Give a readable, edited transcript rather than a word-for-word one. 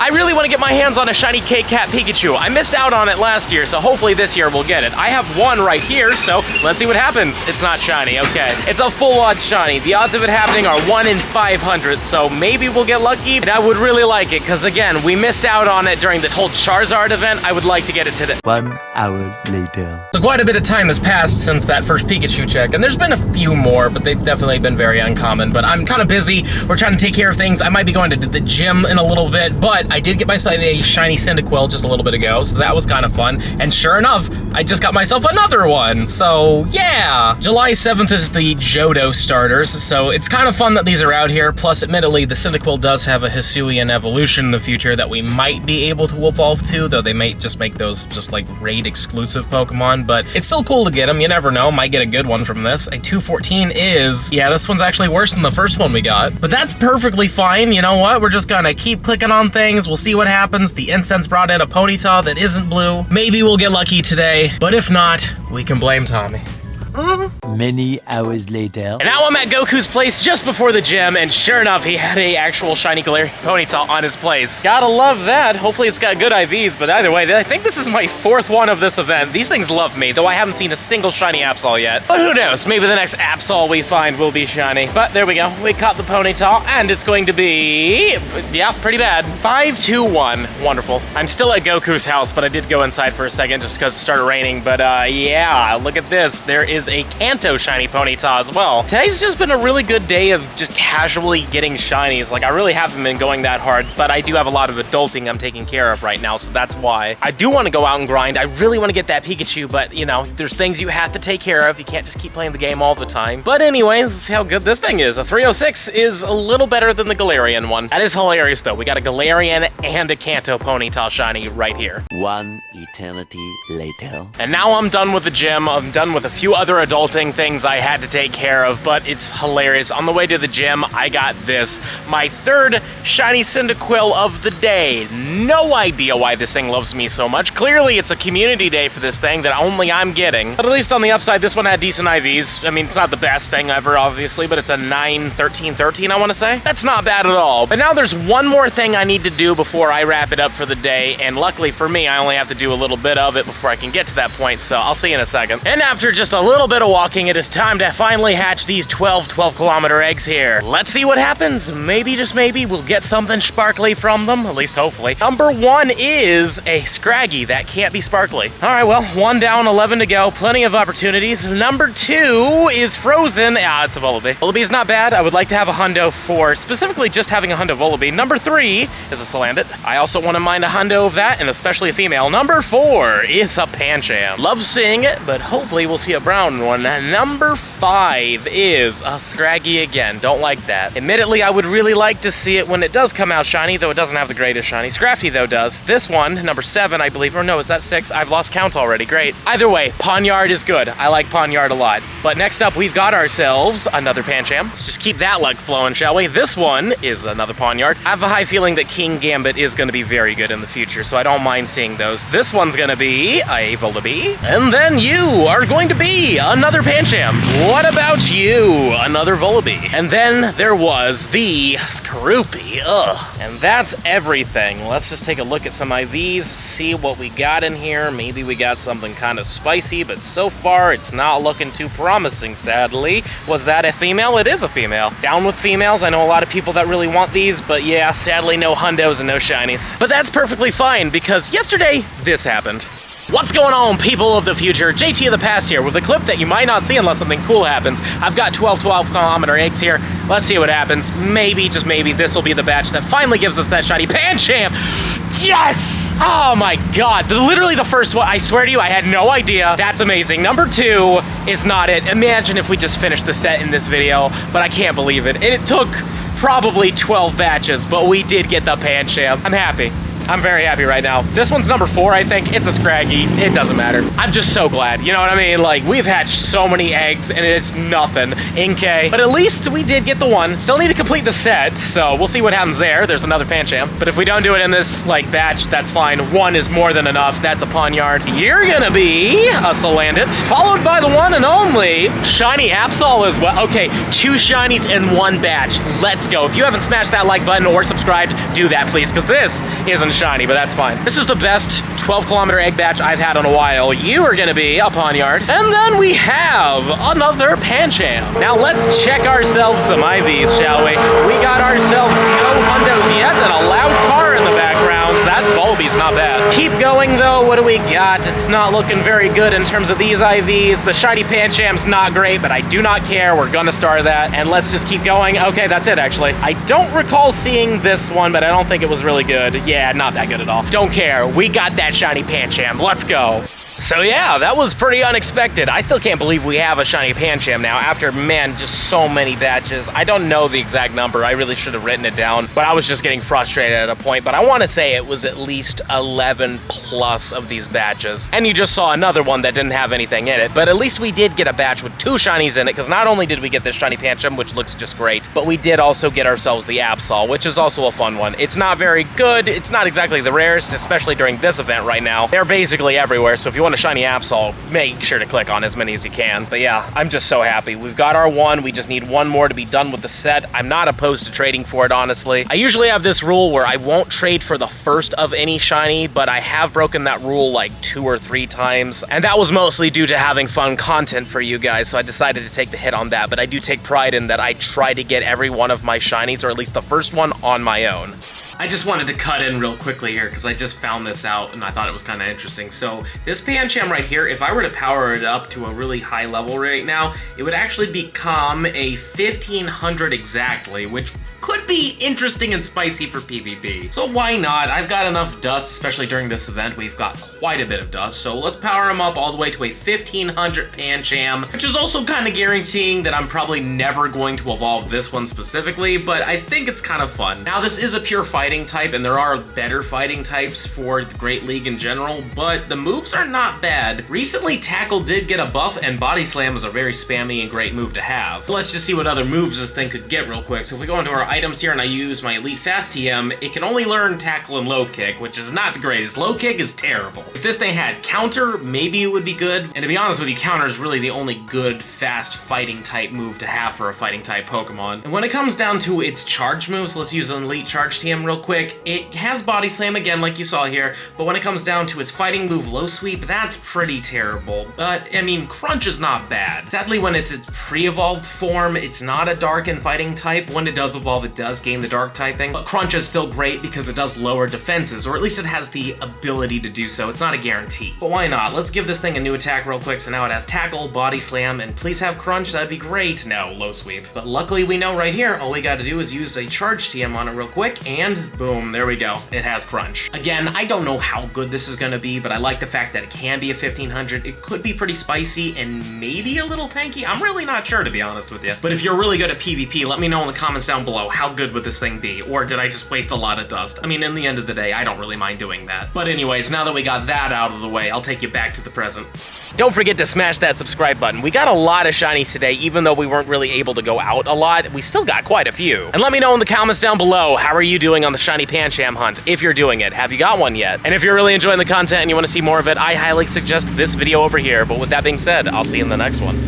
I really want to get my hands on a shiny Cake Pikachu. I missed out on it last year, so hopefully this year we'll get it. I have one right here, so let's see what happens. It's not shiny, okay. It's a full on shiny. The odds of it happening are 1 in 500, so maybe we'll get lucky, and I would really like it, because again, we missed out on it during the whole Charizard event. I would like to get it today. 1 hour later. So quite a bit of time has passed since that first Pikachu check, and there's been a few more, but they've definitely been very uncommon, but I'm kind of busy. We're trying to take care of things. I might be going to the gym in a little bit, but I did get myself a shiny Cyndaquil just a little bit ago, so that was kind of fun, and sure enough, I just got myself another one, so yeah! July 7th is the Johto starters, so it's kind of fun that these are out here, plus admittedly, the Cyndaquil does have a Hisuian evolution in the future that we might be able to evolve to, though they might just make those just like raid exclusive Pokemon, but it's still cool to get them, you never know, might get a good one from this. A 214 is, yeah, this one's actually worse than the first one we got, but that's perfectly fine. You know what, we're just gonna keep clicking on things, we'll see what happens. The incense brought in a Ponyta that isn't blue. Maybe we'll get lucky today, but if not, we can blame Tommy. Many hours later. And now I'm at Goku's place just before the gym, and sure enough, he had a actual shiny Galarian Ponyta on his place. Gotta love that. Hopefully it's got good IVs, but either way, I think this is my 4th one of this event. These things love me, though I haven't seen a single shiny Absol yet. But who knows, maybe the next Absol we find will be shiny. But there we go, we caught the Ponyta, and it's going to be, yeah, pretty bad. 5-2-1, wonderful. I'm still at Goku's house, but I did go inside for a second just because it started raining, but yeah, look at this. There is a Kanto shiny Ponyta as well. Today's just been a really good day of just casually getting shinies. Like, I really haven't been going that hard, but I do have a lot of adulting I'm taking care of right now, so that's why. I do want to go out and grind. I really want to get that Pikachu, but you know, there's things you have to take care of. You can't just keep playing the game all the time. But anyways, let's see how good this thing is. A 306 is a little better than the Galarian one. That is hilarious though. We got a Galarian and a Kanto Ponyta shiny right here. 1 eternity later. And now I'm done with the gym. I'm done with a few other adulting things I had to take care of, but it's hilarious. On the way to the gym, I got this, my 3rd shiny Cyndaquil of the day. No idea why this thing loves me so much. Clearly, it's a community day for this thing that only I'm getting. But at least on the upside, this one had decent IVs. I mean, it's not the best thing ever, obviously, but it's a 9-13-13, I want to say. That's not bad at all. But now there's one more thing I need to do before I wrap it up for the day, and luckily for me, I only have to do a little bit of it before I can get to that point, so I'll see you in a second. And after just a little bit of walking, it is time to finally hatch these 12-kilometer eggs here. Let's see what happens. Maybe, just maybe, we'll get something sparkly from them, at least hopefully. Number 1 is a Scraggy. That can't be sparkly. All right, well, 1 down, 11 to go. Plenty of opportunities. Number 2 is Frozen. Ah, it's a Vullaby. Vullaby's not bad. I would like to have a hundo for specifically just having a hundo Vullaby. Number 3 is a Salandit. I also want to mind a hundo of that, and especially a female. Number 4 is a Pancham. Love seeing it, but hopefully we'll see a brown one. Number 5 is a Scraggy again. Don't like that. Admittedly, I would really like to see it when it does come out shiny, though it doesn't have the greatest shiny. Scrafty, though, does. This one, number 7, I believe, or no, is that 6? I've lost count already. Great. Either way, Pawniard is good. I like Pawniard a lot. But next up, we've got ourselves another Pancham. Let's just keep that luck flowing, shall we? This one is another Pawniard. I have a high feeling that King Gambit is going to be very good in the future, so I don't mind seeing those. This one's going to be a Vullaby. And then you are going to be another Pancham. What about you? Another Vullaby. And then there was the Skorupi. Ugh. And that's everything. Let's just take a look at some IVs, see what we got in here. Maybe we got something kind of spicy, but so far it's not looking too promising, sadly. Was that a female? It is a female. Down with females. I know a lot of people that really want these, but yeah, sadly no hundos and no shinies. But that's perfectly fine because yesterday this happened. What's going on, people of the future? JT of the past here with a clip that you might not see unless something cool happens. I've got 12-kilometer eggs here. Let's see what happens. Maybe, just maybe, this will be the batch that finally gives us that shiny Pancham. Yes! Oh my god. Literally the first one. I swear to you, I had no idea. That's amazing. Number 2 is not it. Imagine if we just finished the set in this video, but I can't believe it. And it took probably 12 batches, but we did get the Pancham. I'm happy. I'm very happy right now. This one's number 4, I think. It's a Scraggy. It doesn't matter. I'm just so glad. You know what I mean? Like, we've hatched so many eggs, and it's nothing. Inkay. But at least we did get the one. Still need to complete the set, so we'll see what happens there. There's another Pancham. But if we don't do it in this, like, batch, that's fine. 1 is more than enough. That's a Ponyard. You're gonna be a Salandit, followed by the one and only Shiny Absol as well. Okay, 2 shinies in 1 batch. Let's go. If you haven't smashed that like button or subscribed, do that, please, because this isn't shiny, but that's fine. This is the best 12-kilometer egg batch I've had in a while. You are gonna be a Ponyard. And then we have another Pancham. Now let's check ourselves some IVs, shall we? We got ourselves no hundos yet and a loud car in the background. That Volbee's not bad. Keep going though, what do we got? It's not looking very good in terms of these IVs. The shiny Pancham's not great, but I do not care. We're gonna star that, and let's just keep going. Okay, that's it actually. I don't recall seeing this one, but I don't think it was really good. Yeah, not that good at all. Don't care. We got that shiny Pancham. Let's go. So yeah, that was pretty unexpected. I still can't believe we have a shiny Pancham now after, man, just so many batches. I don't know the exact number. I really should have written it down, but I was just getting frustrated at a point. But I want to say it was at least 11 plus of these batches. And you just saw another one that didn't have anything in it, but at least we did get a batch with 2 shinies in it, because not only did we get this shiny Pancham, which looks just great, but we did also get ourselves the Absol, which is also a fun one. It's not very good. It's not exactly the rarest, especially during this event right now. They're basically everywhere, so if you want a shiny Absol, make sure to click on as many as you can. But yeah, I'm just so happy. We've got our 1. We just need 1 more to be done with the set. I'm not opposed to trading for it, honestly. I usually have this rule where I won't trade for the first of any shiny, but I have broken that rule like 2 or 3 times, and that was mostly due to having fun content for you guys, so I decided to take the hit on that. But I do take pride in that I try to get every one of my shinies, or at least the first one, on my own. I just wanted to cut in real quickly here because I just found this out and I thought it was kind of interesting. So this Pancham right here, if I were to power it up to a really high level right now, it would actually become a 1500 exactly, which could be interesting and spicy for PvP. So why not? I've got enough dust, especially during this event. We've got quite a bit of dust. So let's power him up all the way to a 1500 Pancham, which is also kind of guaranteeing that I'm probably never going to evolve this one specifically, but I think it's kind of fun. Now, this is a pure fighting type, and there are better fighting types for the Great League in general, but the moves are not bad. Recently, Tackle did get a buff, and Body Slam is a very spammy and great move to have. Let's just see what other moves this thing could get real quick. So if we go into our items here and I use my Elite Fast TM, it can only learn Tackle and Low Kick, which is not the greatest. Low Kick is terrible. If this thing had Counter, maybe it would be good. And to be honest with you, Counter is really the only good, fast fighting type move to have for a fighting type Pokemon. And when it comes down to its charge moves, let's use an Elite Charge TM real quick. It has Body Slam again, like you saw here, but when it comes down to its fighting move, Low Sweep, that's pretty terrible. But, I mean, Crunch is not bad. Sadly, when it's its pre-evolved form, it's not a Dark and fighting type. When it does evolve, it does gain the Dark type thing, but Crunch is still great because it does lower defenses, or at least it has the ability to do so. It's not a guarantee, but why not? Let's give this thing a new attack real quick. So now it has Tackle, Body Slam, and please have Crunch. That'd be great. No, Low Sweep. But luckily we know right here, all we gotta do is use a Charge TM on it real quick, and boom, there we go. It has Crunch. Again, I don't know how good this is gonna be, but I like the fact that it can be a 1500. It could be pretty spicy and maybe a little tanky. I'm really not sure, to be honest with you. But if you're really good at PvP, let me know in the comments down below, how good would this thing be? Or did I just waste a lot of dust? I mean, in the end of the day, I don't really mind doing that. But anyways, now that we got that out of the way, I'll take you back to the present. Don't forget to smash that subscribe button. We got a lot of shinies today, even though we weren't really able to go out a lot. We still got quite a few. And let me know in the comments down below, how are you doing on the shiny Pancham hunt? If you're doing it, have you got one yet? And if you're really enjoying the content and you want to see more of it, I highly suggest this video over here. But with that being said, I'll see you in the next one.